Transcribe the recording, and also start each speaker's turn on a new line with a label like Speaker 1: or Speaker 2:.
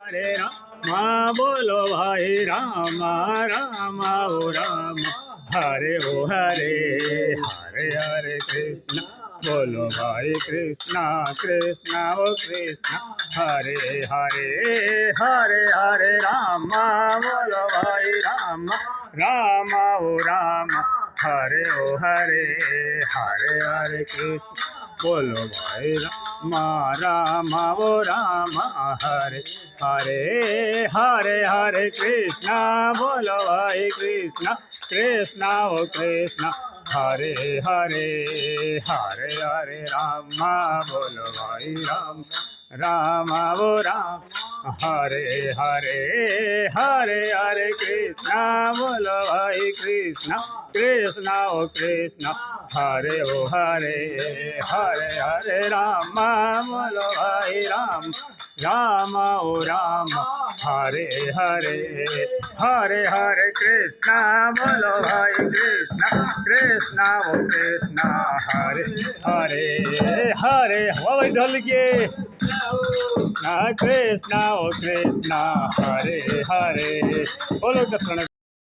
Speaker 1: हरे राम बोलो भाई राम राम ओ राम हरे ओ हरे हरे हरे कृष्ण बोलो भाई कृष्णा कृष्णा ओ कृष्णा हरे हरे हरे हरे राम बोलो भाई राम राम ओ राम हरे ओ हरे हरे हरे कृष्ण बोलो भाई राम राम ओ राम हरे हरे हरे हरे कृष्णा बोलो भाई कृष्णा कृष्णा ओ कृष्णा हरे हरे हरे हरे राम बोलो भाई राम राम ओ राम हरे हरे हरे हरे कृष्णा बोलो भाई कृष्णा कृष्णा ओ कृष्णा हरे ओ हरे हरे हरे राम बोलो भाई राम राम ओ राम हरे हरे हरे हरे कृष्णा बोलो भाई कृष्णा कृष्णा ओ कृष्णा हरे हरे हरे हवा भाई ढोल के कृष्णा ओ कृष्णा हरे हरे बोलो कृष्ण।